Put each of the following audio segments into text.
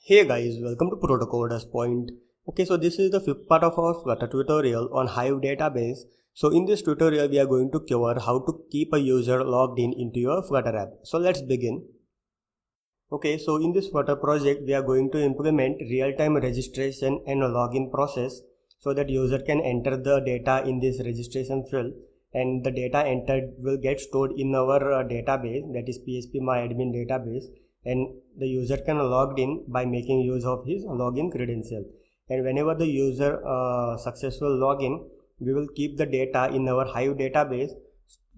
Hey guys, welcome to Protocoders Point. Okay, so this is the fifth part of our Flutter tutorial on Hive database. So in this tutorial, we are going to cover how to keep a user logged in into your Flutter app. So let's begin. Okay, so in this Flutter project, we are going to implement real-time registration and login process so that user can enter the data in this registration field, and the data entered will get stored in our database, that is phpMyAdmin database, and the user can log in by making use of his login credential. And whenever the user successful login, we will keep the data in our Hive database,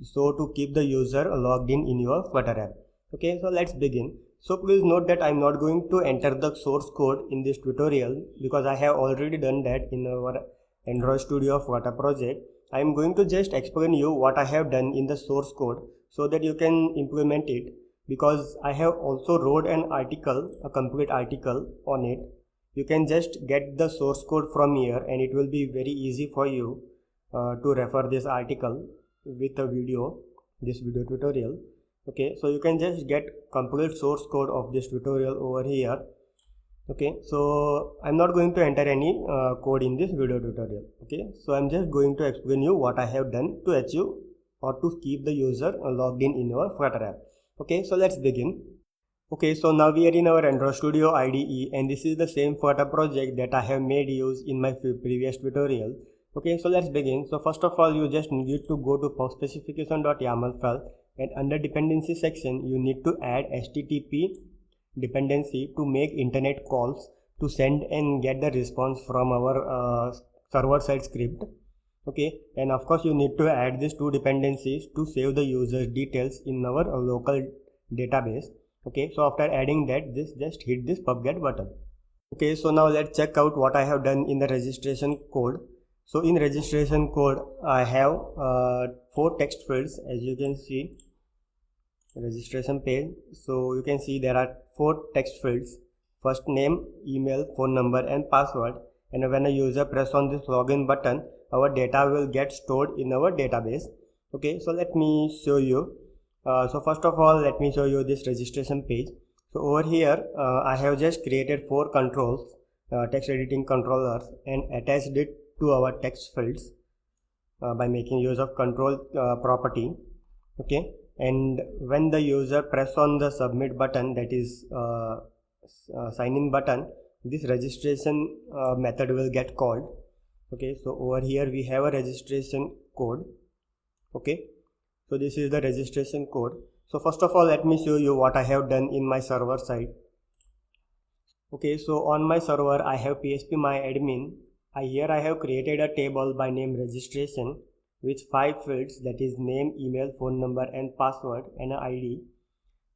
so to keep the user logged in your Flutter app. Okay, so let's begin. So please note that I'm not going to enter the source code in this tutorial because I have already done that in our Android Studio Flutter project. I'm going to just explain you what I have done in the source code so that you can implement it, because I have also wrote an article, a complete article on it. You can just get the source code from here and it will be very easy for you to refer this article with a video, this video tutorial. Okay, so you can just get complete source code of this tutorial over here. Okay, so I'm not going to enter any code in this video tutorial. Okay, so I'm just going to explain you what I have done to achieve or to keep the user logged in your Flutter app. Okay, so let's begin. Okay, so now we are in our Android Studio IDE, and this is the same Flutter project that I have made use in my previous tutorial. Okay, so let's begin. So first of all, you just need to go to PubSpecification.yaml file, and under dependency section, you need to add HTTP dependency to make internet calls to send and get the response from our server side script. Okay, and of course you need to add these two dependencies to save the user's details in our local database. Okay, so after adding that, just hit this pubget button. Okay, so now let's check out what I have done in the registration code. So in registration code, I have 4 text fields, as you can see, registration page. So you can see there are 4 text fields: first name, email, phone number and password. And when a user press on this login button, our data will get stored in our database. Okay, so let me show you. So first of all, let me show you this registration page. So over here, I have just created 4 controls, text editing controllers, and attached it to our text fields by making use of control property. Okay, and when the user press on the submit button, that is sign in button, this registration method will get called. Okay, so over here we have a registration code. Okay, so this is the registration code. So first of all, let me show you what I have done in my server side. Okay, so on my server I have phpMyAdmin. Here I have created a table by name registration with 5 fields, that is name, email, phone number and password and an ID.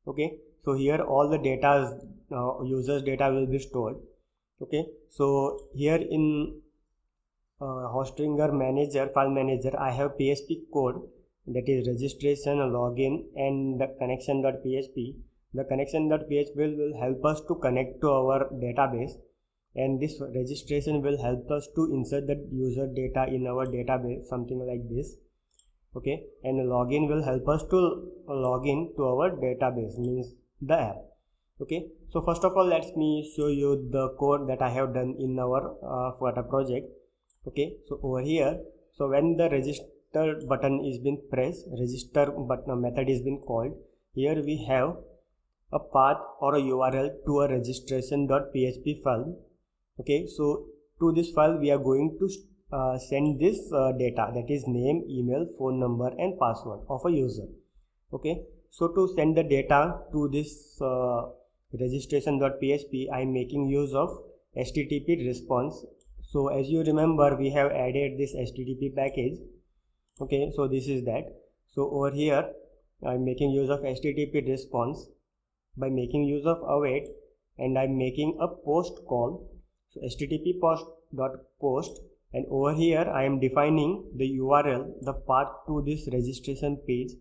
Okay, so here all the data, users data will be stored. Okay, so here in Hostinger manager, file manager, I have PHP code, that is registration, login and the connection.php. The connection.php will help us to connect to our database, and this registration will help us to insert the user data in our database, something like this. Okay, and login will help us to log in to our database, means the app. Okay, so first of all, let me show you the code that I have done in our Flutter project. Okay, so over here, so when the register button is been pressed, register button method is been called. Here we have a path or a URL to a registration.php file. Okay, so to this file we are going to send this data, that is name, email, phone number and password of a user. Okay, so to send the data to this registration.php, I am making use of HTTP response. So as you remember, we have added this HTTP package. Okay, so this is that. So over here I am making use of HTTP response by making use of await, and I am making a post call. So HTTP post, and over here I am defining the URL, the path to this registration page,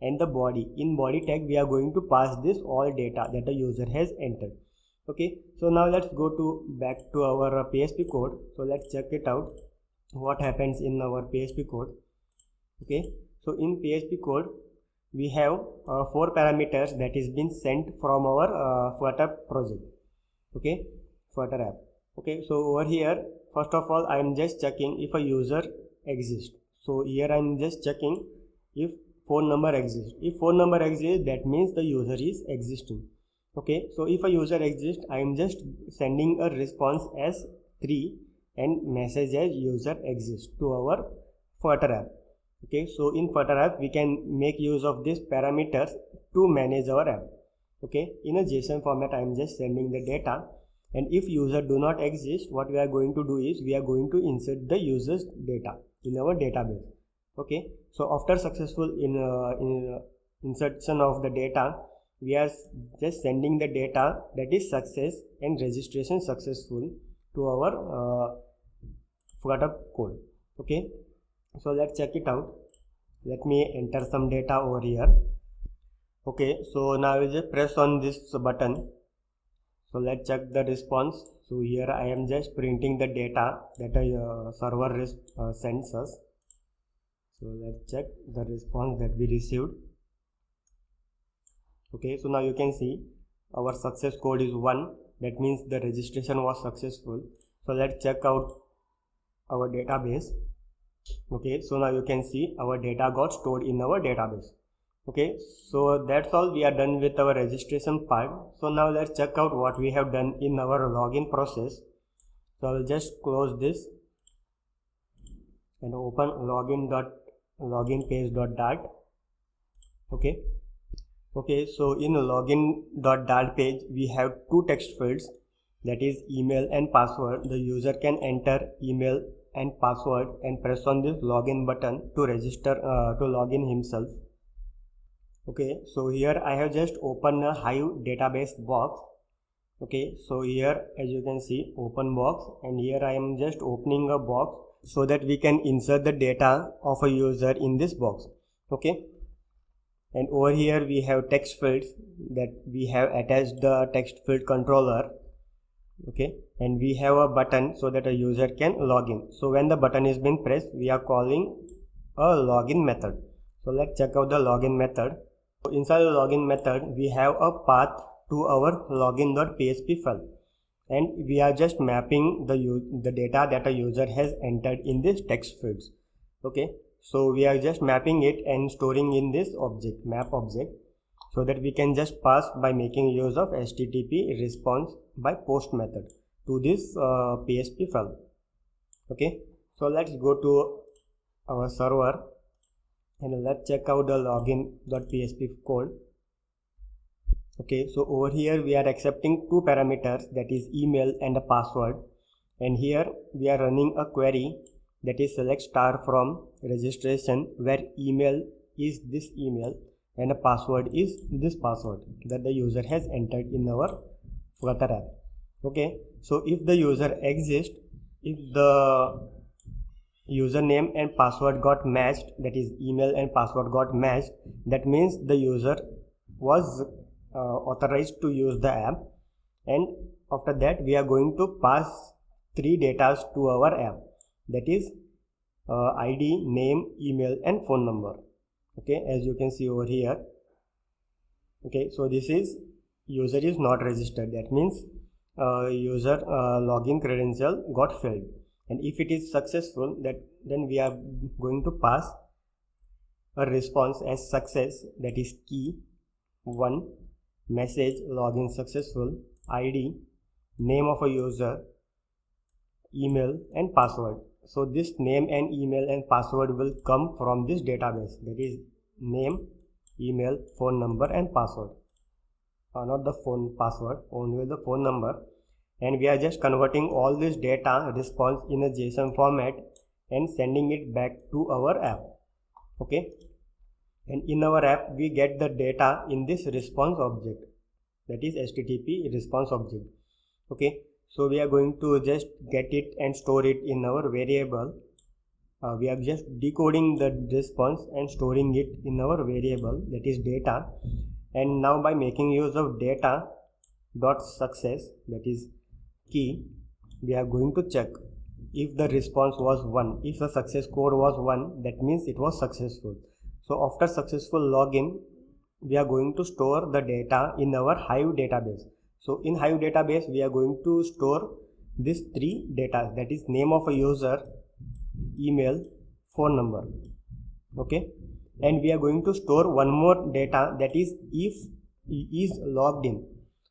and the body. In body tag we are going to pass this all data that the user has entered. Okay, so now let's go back to our PHP code. So let's check it out, what happens in our PHP code. Okay, so in PHP code we have 4 parameters that is been sent from our Flutter project. Okay, Flutter app. Okay, so over here, first of all, I am just checking if a user exists. So here I am just checking if phone number exists. If phone number exists, that means the user is existing. Okay, so if a user exists, I am just sending a response as 3 and message as user exists to our Flutter app. Okay, so in Flutter app we can make use of these parameters to manage our app. Okay, in a JSON format I am just sending the data, and if user do not exist, what we are going to do is we are going to insert the user's data in our database. Okay, so after successful insertion of the data, we are just sending the data, that is success and registration successful, to our Flutter code. Okay, so let's check it out. Let me enter some data over here. Okay, so now I just press on this button. So let's check the response. So here I am just printing the data that a server sends us. So let's check the response that we received. Okay, so now you can see our success code is 1. That means the registration was successful. So let's check out our database. Okay, so now you can see our data got stored in our database. Okay, so that's all. We are done with our registration part. So now let's check out what we have done in our login process. So I will just close this and open login.loginpage.dart. Okay, so in login.dart page we have 2 text fields, that is email and password. The user can enter email and password and press on this login button to register to login himself. Okay, so here I have just opened a Hive database box. Okay, so here as you can see, open box, and here I am just opening a box so that we can insert the data of a user in this box. Okay, and over here we have text fields that we have attached the text field controller. Okay, and we have a button so that a user can log in. So when the button is been pressed, we are calling a login method. So let's check out the login method. So inside the login method we have a path to our login.php file, and we are just mapping the data that a user has entered in this text fields. Okay, so we are just mapping it and storing in this object, map object, so that we can just pass by making use of HTTP response by post method to this PHP file. Okay, so let's go to our server and let's check out the login.php code. Okay, so over here we are accepting 2 parameters, that is email and a password, and here we are running a query, that is select star from registration, where email is this email and a password is this password that the user has entered in our Flutter app. Okay, so if the user exists, if the username and password got matched, that is email and password got matched, that means the user was authorized to use the app, and after that we are going to pass 3 data to our app, that is ID, name, email and phone number. Okay, as you can see over here. Okay, so this is user is not registered, that means user login credential got failed, and if it is successful, then we are going to pass a response as success, that is key 1, message login successful, ID, name of a user, email and password. So this name and email and password will come from this database, that is name, email, phone number and password, not the phone password, only the phone number. And we are just converting all this data response in a JSON format and sending it back to our app. Okay, and in our app we get the data in this response object, that is HTTP response object. Okay, so we are going to just get it and store it in our variable. We are just decoding the response and storing it in our variable, that is data. And now by making use of data dot success, that is key, we are going to check if the response was 1. If the success code was 1, that means it was successful. So after successful login, we are going to store the data in our Hive database. So in Hive database, we are going to store these three data, that is name of a user, email, phone number. Okay, and we are going to store one more data, that is if he is logged in.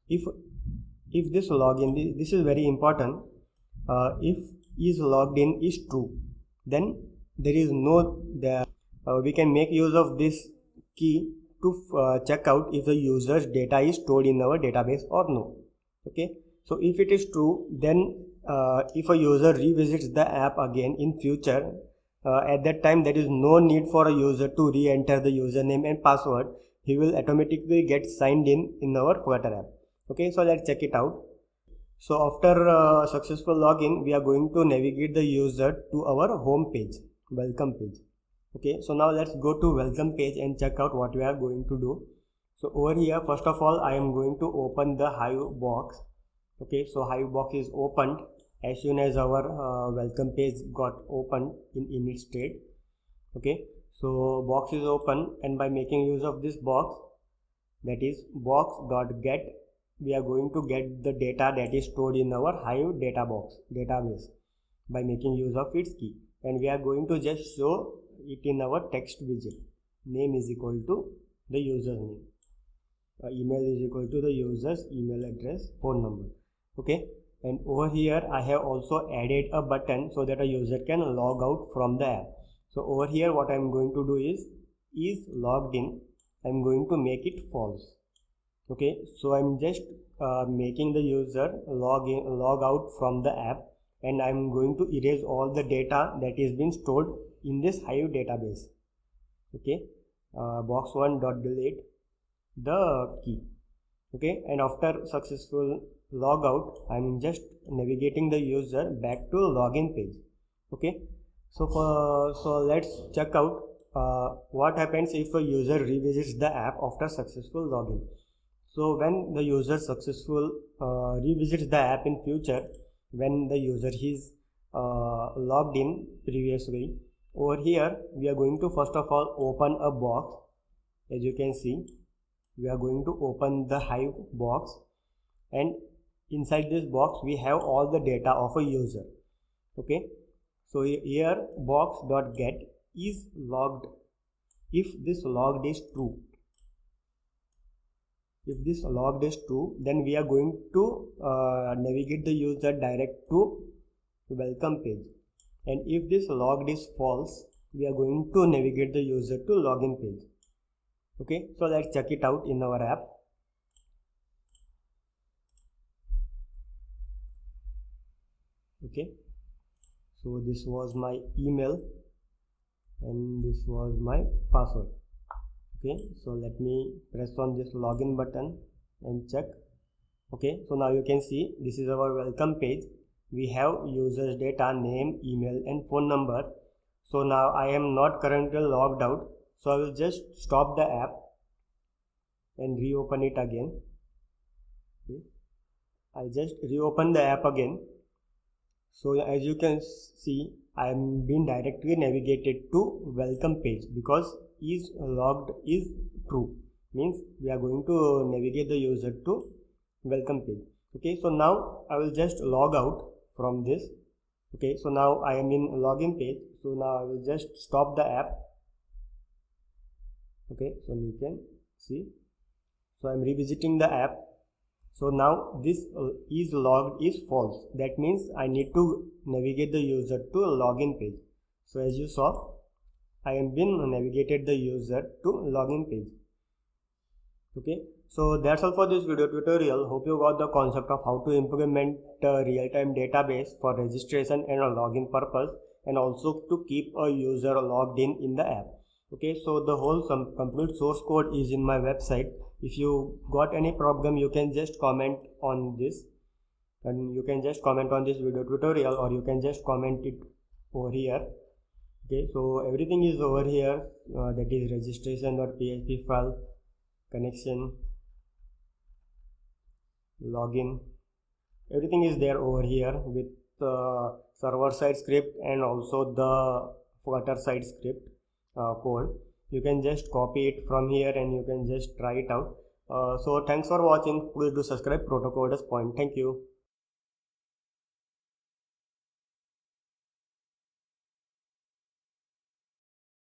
If this login, this is very important, if is logged in is true, then there is no we can make use of this key to check out if the user's data is stored in our database or no. Okay, so if it is true, then if a user revisits the app again in future, at that time there is no need for a user to re-enter the username and password. He will automatically get signed in our Flutter app. Okay, so let's check it out. So after successful login, we are going to navigate the user to our home page, welcome page. Okay, so now let's go to welcome page and check out what we are going to do. So over here, first of all, I am going to open the Hive box. Okay, so Hive box is opened as soon as our welcome page got opened in init state. Okay, so box is open, and by making use of this box, that is box.get, we are going to get the data that is stored in our Hive database by making use of its key, and we are going to just show it in our text widget. Name is equal to the user's name, email is equal to the user's email address, phone number. Okay, and over here I have also added a button so that a user can log out from the app. So over here what I am going to do is logged in, I am going to make it false. Okay, so I am just making the user log out from the app, and I am going to erase all the data that is been stored in this Hive database. Okay, box1.delete the key. Okay, and after successful logout, I am just navigating the user back to login page. Okay, so let's check out what happens if a user revisits the app after successful login. So when the user successful revisits the app in future, when the user is logged in previously, over here we are going to first of all open a box. As you can see, we are going to open the Hive box, and inside this box we have all the data of a user. Okay, so here box.get is logged. If this logged is true, then we are going to navigate the user direct to welcome page, and if this logged is false, we are going to navigate the user to login page. Okay, so let's check it out in our app. Okay, so this was my email and this was my password. Okay, so let me press on this login button and check. Okay, so now you can see this is our welcome page. We have users data, name, email and phone number. So now I am not currently logged out, so I will just stop the app and reopen it again. Okay, I just reopen the app again. So as you can see, I am being directly navigated to welcome page because is logged is true, means we are going to navigate the user to welcome page. Okay, so now I will just log out from this. Okay, so now I am in login page, so now I will just stop the app. Okay, so you can see, so I am revisiting the app. So now this is logged is false, that means I need to navigate the user to login page. So as you saw, I am been navigated the user to login page. Okay, so that's all for this video tutorial. Hope you got the concept of how to implement a real-time database for registration and a login purpose, and also to keep a user logged in the app. Okay, so the whole complete source code is in my website. If you got any problem, you can just comment on this, and you can just comment on this video tutorial, or you can just comment it over here. Okay, so everything is over here, that is registration.php file, connection, login, everything is there over here with server side script and also the Flutter side script code. You can just copy it from here and you can just try it out. So thanks for watching. Please do subscribe Protocoders Point. Thank you.